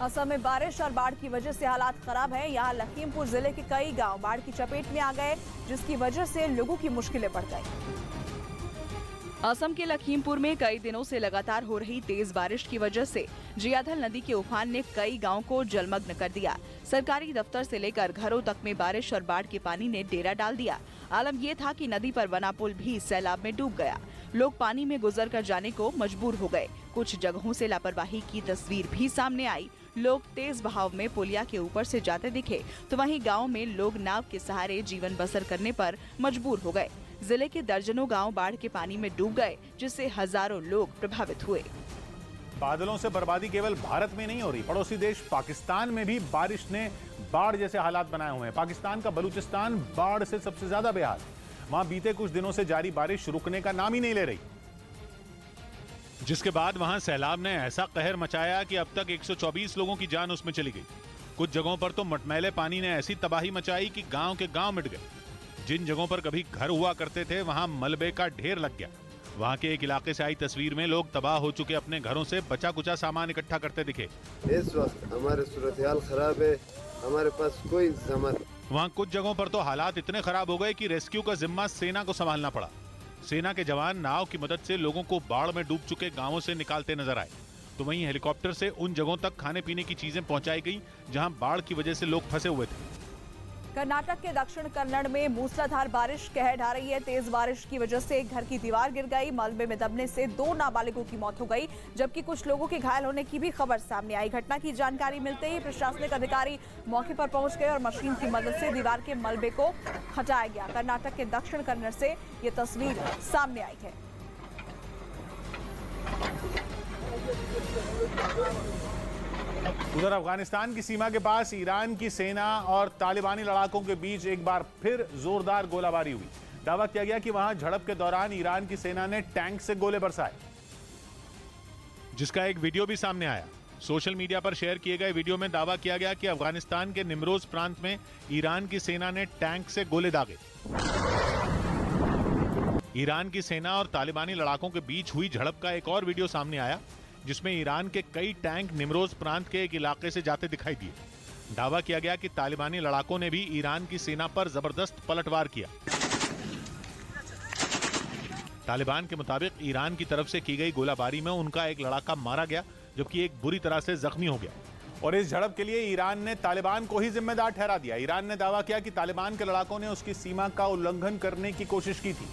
असम में बारिश और बाढ़ की वजह से हालात खराब हैं। यहाँ लखीमपुर जिले के कई गांव बाढ़ की चपेट में आ गए, जिसकी वजह से लोगों की मुश्किलें बढ़ गई। असम के लखीमपुर में कई दिनों से लगातार हो रही तेज बारिश की वजह से जियाधल नदी के उफान ने कई गांवों को जलमग्न कर दिया। सरकारी दफ्तर से लेकर घरों तक में बारिश और बाढ़ के पानी ने डेरा डाल दिया। आलम यह था कि नदी पर बना पुल भी सैलाब में डूब गया। लोग पानी में गुजर कर जाने को मजबूर हो गए। कुछ जगहों से लापरवाही की तस्वीर भी सामने आई। लोग तेज बहाव में पुलिया के ऊपर से जाते दिखे, तो वहीं गांव में लोग नाव के सहारे जीवन बसर करने पर मजबूर हो गए। जिले के दर्जनों गांव बाढ़ के पानी में डूब गए, जिससे हजारों लोग प्रभावित हुए। बादलों से बर्बादी केवल भारत में नहीं हो रही, पड़ोसी देश पाकिस्तान में भी बारिश ने बाढ़ जैसे हालात बनाए हुए हैं। पाकिस्तान का बलूचिस्तान बाढ़ से सबसे ज्यादा बेहाल। वहां बीते कुछ दिनों से जारी बारिश रुकने का नाम ही नहीं ले रही, जिसके बाद वहां सैलाब ने ऐसा कहर मचाया कि अब तक 124 लोगों की जान उसमें चली गई। कुछ जगहों पर तो मटमैले पानी ने ऐसी तबाही मचाई कि गांव के गांव मिट गए। जिन जगहों पर कभी घर हुआ करते थे वहां मलबे का ढेर लग गया। वहां के एक इलाके से आई तस्वीर में लोग तबाह हो चुके अपने घरों से बचा कुचा सामान इकट्ठा करते दिखे। इस वक्त हमारे सूरत हाल खराब है, हमारे पास कोई जमानत। वहां कुछ जगहों पर तो हालात इतने खराब हो गए कि रेस्क्यू का जिम्मा सेना को संभालना पड़ा। सेना के जवान नाव की मदद से लोगों को बाढ़ में डूब चुके गांवों से निकालते नजर आए, तो वहीं हेलीकॉप्टर से उन जगहों तक खाने पीने की चीजें पहुंचाई गई जहां बाढ़ की वजह से लोग फंसे हुए थे। कर्नाटक के दक्षिण कन्नड़ में मूसलाधार बारिश कहर ढा रही है। तेज बारिश की वजह से एक घर की दीवार गिर गई। मलबे में दबने से 2 नाबालिगों की मौत हो गई, जबकि कुछ लोगों के घायल होने की भी खबर सामने आई। घटना की जानकारी मिलते ही प्रशासनिक अधिकारी मौके पर पहुंच गए और मशीन की मदद से दीवार के मलबे को हटाया गया। कर्नाटक के दक्षिण कन्नड़ से ये तस्वीर सामने आई है। उधर अफगानिस्तान की सीमा के पास ईरान की सेना और तालिबानी लड़ाकों के बीच एक बार फिर जोरदार गोलाबारी हुई। दावा किया गया कि वहां झड़प के दौरान ईरान की सेना ने टैंक से गोले बरसाए, जिसका एक वीडियो भी सामने आया। सोशल मीडिया पर शेयर किए गए वीडियो में दावा किया गया कि अफगानिस्तान के निमरोज प्रांत में ईरान की सेना ने टैंक से गोले दागे। ईरान की सेना और तालिबानी लड़ाकों के बीच हुई झड़प का एक और वीडियो सामने आया, जिसमें ईरान के कई टैंक निमरोज प्रांत के एक इलाके से जाते दिखाई दिए। दावा किया गया कि तालिबानी लड़ाकों ने भी ईरान की सेना पर जबरदस्त पलटवार किया। तालिबान के मुताबिक ईरान की तरफ से की गई गोलाबारी में उनका एक लड़ाका मारा गया, जबकि एक बुरी तरह से जख्मी हो गया। और इस झड़प के लिए ईरान ने तालिबान को ही जिम्मेदार ठहरा दिया। ईरान ने दावा किया कि तालिबान के लड़ाकों ने उसकी सीमा का उल्लंघन करने की कोशिश की थी,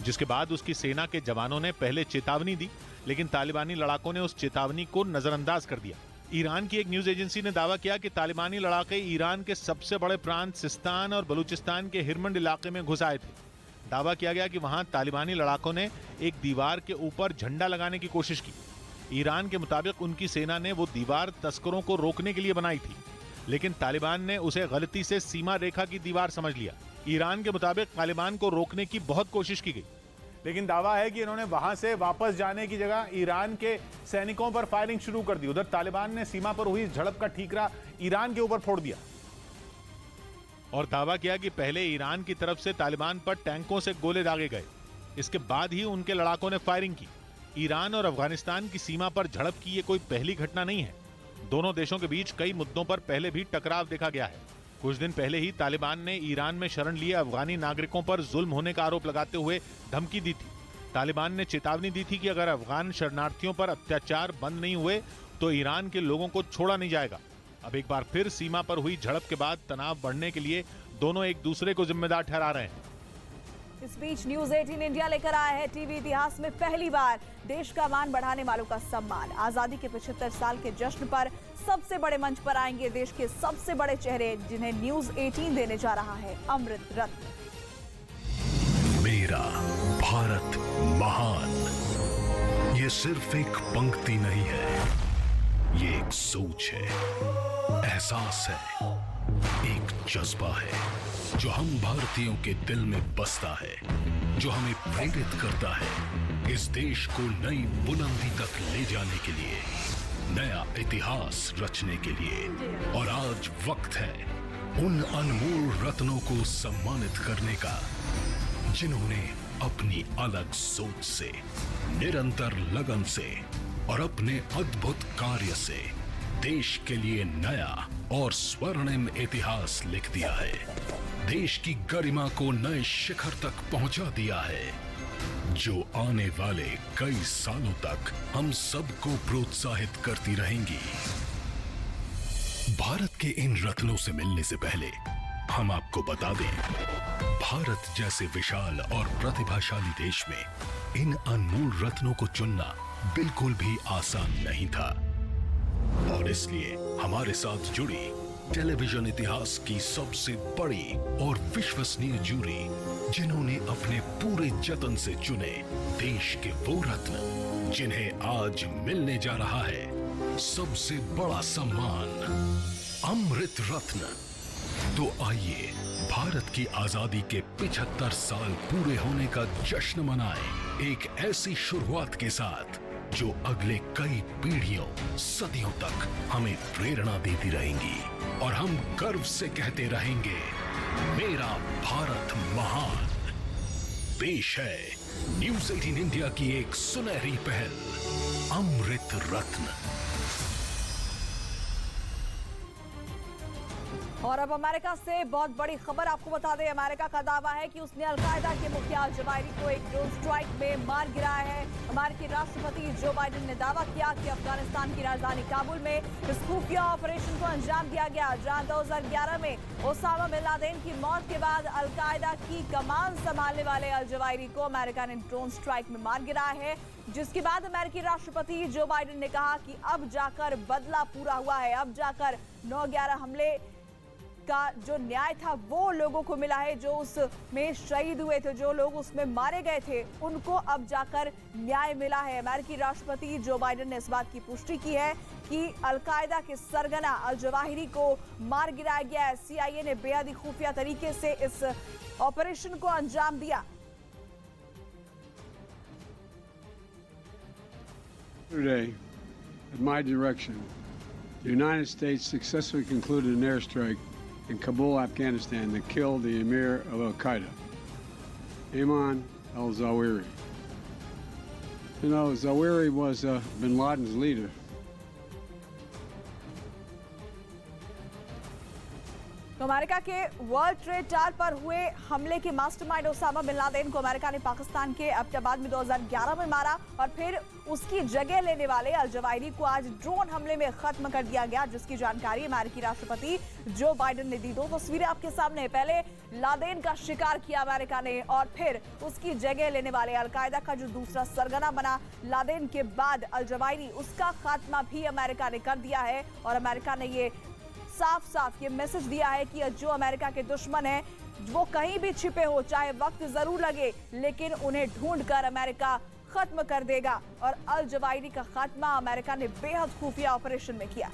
जिसके बाद उसकी सेना के जवानों ने पहले चेतावनी दी, लेकिन तालिबानी लड़ाकों ने उस चेतावनी को नजरअंदाज कर दिया। ईरान की एक न्यूज एजेंसी ने दावा किया कि तालिबानी लड़ाके ईरान के सबसे बड़े प्रांत सिस्तान और बलूचिस्तान के हिरमंड इलाके में घुस आए थे। दावा किया गया कि वहां तालिबानी लड़ाकों ने एक दीवार के ऊपर झंडा लगाने की कोशिश की। ईरान के मुताबिक उनकी सेना ने वो दीवार तस्करों को रोकने के लिए बनाई थी, लेकिन तालिबान ने उसे गलती से सीमा रेखा की दीवार समझ लिया। ईरान के मुताबिक तालिबान को रोकने की बहुत कोशिश की गई, लेकिन दावा है कि इन्होंने वहां से वापस जाने की जगह ईरान के सैनिकों पर फायरिंग शुरू कर दी। उधर तालिबान ने सीमा पर हुई झड़प का ठीकरा ईरान के ऊपर फोड़ दिया और दावा किया कि पहले ईरान की तरफ से तालिबान पर टैंकों से गोले दागे गए, इसके बाद ही उनके लड़ाकों ने फायरिंग की। ईरान और अफगानिस्तान की सीमा पर झड़प की ये कोई पहली घटना नहीं है। दोनों देशों के बीच कई मुद्दों पर पहले भी टकराव देखा गया है। कुछ दिन पहले ही तालिबान ने ईरान में शरण लिए अफगानी नागरिकों पर जुल्म होने का आरोप लगाते हुए धमकी दी थी। तालिबान ने चेतावनी दी थी कि अगर अफगान शरणार्थियों पर अत्याचार बंद नहीं हुए तो ईरान के लोगों को छोड़ा नहीं जाएगा। अब एक बार फिर सीमा पर हुई झड़प के बाद तनाव बढ़ने के लिए दोनों एक दूसरे को जिम्मेदार ठहरा रहे हैं। इस बीच न्यूज 18 इंडिया लेकर आया है टीवी इतिहास में पहली बार देश का मान बढ़ाने वालों का सम्मान। आजादी के 75 साल के जश्न पर सबसे बड़े मंच पर आएंगे देश के सबसे बड़े चेहरे, जिन्हें न्यूज 18 देने जा रहा है अमृत रत्न। मेरा भारत महान, ये सिर्फ एक पंक्ति नहीं है, ये एक सोच है, एहसास है, एक जज्बा है जो हम भारतीयों के दिल में बसता है, जो हमें प्रेरित करता है इस देश को नई बुलंदी तक ले जाने के लिए, नया इतिहास रचने के लिए। और आज वक्त है उन अनमोल रत्नों को सम्मानित करने का जिन्होंने अपनी अलग सोच से, निरंतर लगन से और अपने अद्भुत कार्य से देश के लिए नया और स्वर्णिम इतिहास लिख दिया है। देश की गरिमा को नए शिखर तक पहुंचा दिया है, जो आने वाले कई सालों तक हम सबको प्रोत्साहित करती रहेंगी। भारत के इन रत्नों से मिलने से पहले हम आपको बता दें, भारत जैसे विशाल और प्रतिभाशाली देश में इन अनमोल रत्नों को चुनना बिल्कुल भी आसान नहीं था। और इसलिए हमारे साथ जुड़ी टेलीविजन इतिहास की सबसे बड़ी और विश्वसनीय जूरी, जिन्होंने अपने पूरे जतन से चुने देश के वो रत्न जिन्हें आज मिलने जा रहा है सबसे बड़ा सम्मान, अमृत रत्न। तो आइए भारत की आजादी के 75 साल पूरे होने का जश्न मनाएं एक ऐसी शुरुआत के साथ जो अगले कई पीढ़ियों, सदियों तक हमें प्रेरणा देती रहेंगी और हम गर्व से कहते रहेंगे, मेरा भारत महान। पेश है न्यूज़ 18 इंडिया की एक सुनहरी पहल, अमृत रत्न। और अब अमेरिका से बहुत बड़ी खबर आपको बता दें। अमेरिका का दावा है कि उसने अलकायदा के मुखिया अल-जवाहिरी को एक ड्रोन स्ट्राइक में मार गिराया है। अमेरिकी राष्ट्रपति जो बाइडेन ने दावा किया कि अफगानिस्तान की राजधानी काबुल में इस खुफिया ऑपरेशन को अंजाम दिया गया, जहां 2011 में ओसामा बिन लादेन की मौत के बाद अलकायदा की कमान संभालने वाले अल-जवाहिरी को अमेरिका ने ड्रोन स्ट्राइक में मार गिराया है। जिसके बाद अमेरिकी राष्ट्रपति जो बाइडेन ने कहा कि अब जाकर बदला पूरा हुआ है, अब जाकर 9/11 हमले का जो न्याय था वो लोगों को मिला है, जो उसमें शहीद हुए थे, जो लोग उसमें मारे गए थे, उनको अब जाकर न्याय मिला है। अमेरिकी राष्ट्रपति जो बाइडेन ने इस बात की पुष्टि की है कि अलकायदा के सरगना अल-जवाहिरी को मार गिराया गया है। CIA ने बेहद ही खुफिया तरीके से इस ऑपरेशन को अंजाम दिया। Today, at my direction, the United States successfully concluded an airstrike in Kabul, Afghanistan, that killed the emir of Al-Qaeda, Ayman al-Zawahiri. You know, Zawahiri was bin Laden's leader. तो अमेरिका के world trade tower पर हुए हमले के mastermind Osama bin Laden को America ने पाकिस्तान के एबटाबाद में 2011 में मारा और फिर उसकी जगह लेने वाले अल-जवाहिरी को आज ड्रोन हमले में खत्म कर दिया गया, जिसकी जानकारी अमेरिकी राष्ट्रपति जो बाइडेन ने दी। 2 तस्वीरें आपके सामने। पहले लादेन का शिकार किया अमेरिका ने और फिर उसकी जगह लेने वाले अलकायदा का जो दूसरा सरगना बना लादेन के बाद अल-जवाहिरी, उसका खात्मा भी अमेरिका ने कर दिया है। और अमेरिका ने ये साफ साफ ये मैसेज दिया है कि जो अमेरिका के दुश्मन हैं वो कहीं भी छिपे हो, चाहे वक्त जरूर लगे, लेकिन उन्हें ढूंढकर अमेरिका खत्म कर देगा। और अल-जवाहिरी का खात्मा अमेरिका ने बेहद खुफिया ऑपरेशन में किया।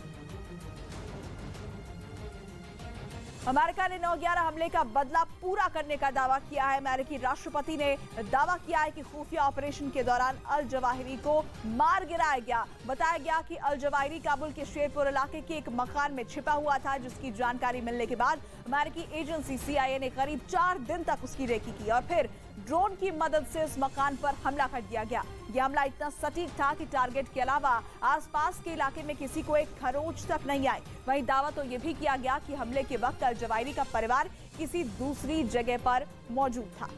अमेरिका ने 9/11 हमले का बदला पूरा करने का दावा किया है। अमेरिकी राष्ट्रपति ने दावा किया है कि खुफिया ऑपरेशन के दौरान अल-जवाहिरी को मार गिराया गया। बताया गया कि अल-जवाहिरी काबुल के शेरपुर इलाके के एक मकान में छिपा हुआ था, जिसकी जानकारी मिलने के बाद अमेरिकी एजेंसी CIA ने करीब 4 दिन तक उसकी रेकी की और फिर ड्रोन की मदद से इस मकान पर हमला कर दिया गया। यह हमला इतना सटीक था कि टारगेट के अलावा आसपास के इलाके में किसी को एक खरोंच तक नहीं आई। वहीं दावा तो यह भी किया गया कि हमले के वक्त अल-जवाहिरी का परिवार किसी दूसरी जगह पर मौजूद था।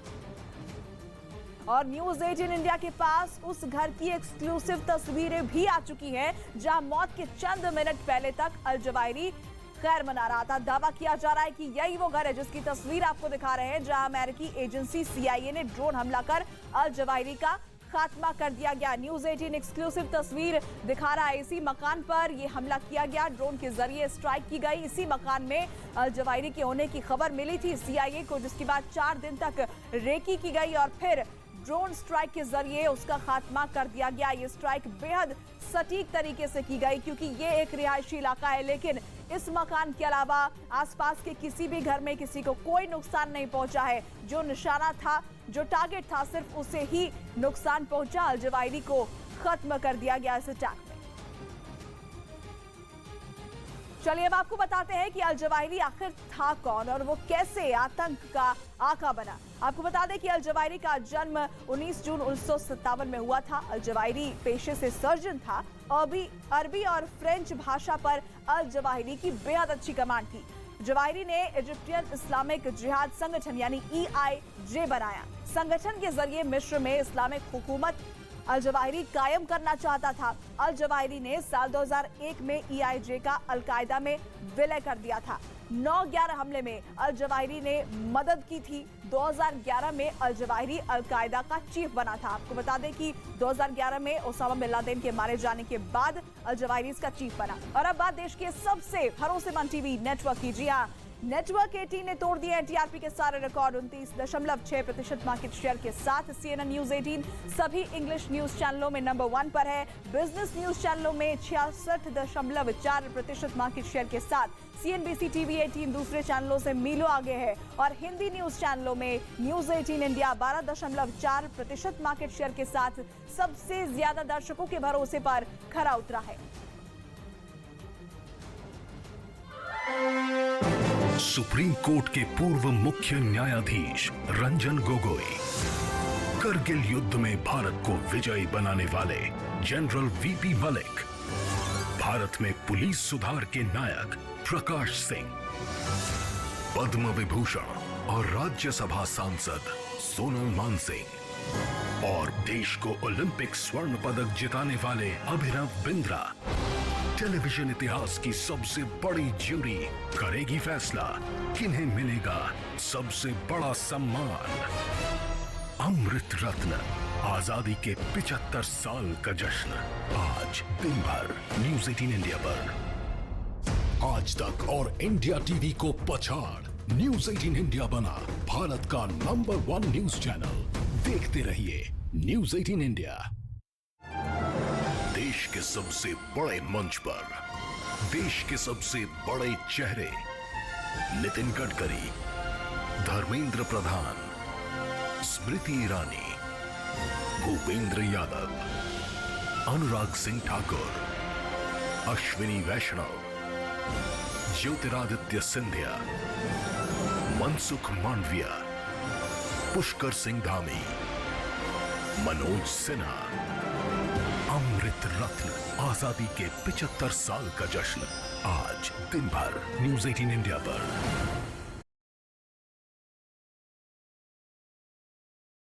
और न्यूज़ 18 इंडिया के पास उस घर की एक्सक्लूसिव तस्वीरें भी आ चुकी हैं, जहां मौत के चंद मिनट पहले तक अल-जवाहिरी खैर मना रहा था। दावा किया जा रहा है कि यही वो घर है जिसकी तस्वीर आपको दिखा रहे हैं, जहां अमेरिकी एजेंसी CIA ने ड्रोन हमला कर अल-जवाहिरी का खात्मा कर दिया गया। न्यूज़ 18 एक्सक्लूसिव तस्वीर दिखा रहा है। इसी मकान पर यह हमला किया गया, ड्रोन के जरिए स्ट्राइक की गई। इसी मकान में अल-जवाहिरी के होने की खबर मिली थी CIA को, जिसके बाद 4 दिन तक रेकी की गई और फिर ड्रोन स्ट्राइक के जरिए उसका खात्मा कर दिया गया। ये स्ट्राइक बेहद सटीक तरीके से की गई क्योंकि ये एक रिहायशी इलाका है, लेकिन इस मकान के अलावा आसपास के किसी भी घर में किसी को कोई नुकसान नहीं पहुंचा है। जो निशाना था, जो टारगेट था, सिर्फ उसे ही नुकसान पहुंचा। अल-जवाहिरी को खत्म कर दिया गया इस अटैक में। चलिए अब आपको बताते हैं कि अल जवाहिरी आखिर था कौन और वो कैसे आतंक का आका बना। आपको बता दें कि अल जवाहिरी का जन्म 19 जून 1957 में हुआ था। अल जवाहिरी पेशे से सर्जन था। अरबी और फ्रेंच भाषा पर अल जवाहिरी की बेहद अच्छी कमांड थी। जवाहिरी ने इजिप्टियन इस्लामिक जिहाद संगठन यानी EIJ बनाया। संगठन के जरिए मिस्र में इस्लामिक हुकूमत अल जवाहिरी कायम करना चाहता था। अल जवाहिरी ने साल 2001 में EIJ का अल कायदा में विलय कर दिया था। 9/11 हमले में अल जवाहिरी ने मदद की थी। 2011 में अल जवाहिरी अल कायदा का चीफ बना था। आपको बता दें कि 2011 में ओसामा बिन लादेन के मारे जाने के बाद अल जवाहिरी इसका चीफ बना। और अब बात देश के सबसे भरोसेमंद टीवी नेटवर्क की। जी हाँ, नेटवर्क 18 ने तोड़ दिए TRP के सारे रिकॉर्ड। 29.6% मार्केट शेयर के साथ CNN न्यूज 18 सभी इंग्लिश न्यूज चैनलों में नंबर 1 पर है। बिजनेस न्यूज चैनलों में 66.4% मार्केट शेयर के साथ CNBC TV 18 दूसरे चैनलों से मीलों आगे है। और हिंदी न्यूज चैनलों में न्यूज 18 इंडिया 12.4% मार्केट शेयर के साथ सबसे ज्यादा दर्शकों के भरोसे पर खरा उतरा है। सुप्रीम कोर्ट के पूर्व मुख्य न्यायाधीश रंजन गोगोई, करगिल युद्ध में भारत को विजयी बनाने वाले जनरल VP मलिक, भारत में पुलिस सुधार के नायक प्रकाश सिंह, पद्म विभूषण और राज्यसभा सांसद सोनल मानसिंह और देश को ओलंपिक स्वर्ण पदक जिताने वाले अभिनव बिंद्रा। टेलीविजन इतिहास की सबसे बड़ी ज्यूरी करेगी फैसला किन्हें मिलेगा सबसे बड़ा सम्मान। अमृत रत्न आजादी के 75 साल का जश्न आज दिन भर न्यूज 18 इंडिया पर। आज तक और इंडिया टीवी को पछाड़ न्यूज 18 इंडिया बना भारत का नंबर 1 न्यूज चैनल। देखते रहिए न्यूज 18 इंडिया। देश के सबसे बड़े मंच पर देश के सबसे बड़े चेहरे नितिन गडकरी, धर्मेंद्र प्रधान, स्मृति ईरानी, भूपेंद्र यादव, अनुराग सिंह ठाकुर, अश्विनी वैष्णव, ज्योतिरादित्य सिंधिया, मनसुख मांडविया, पुष्कर सिंह धामी, मनोज सिन्हा। अमृत रत्न आजादी के 75 साल का जश्न आज दिन भर न्यूज 18 इंडिया पर।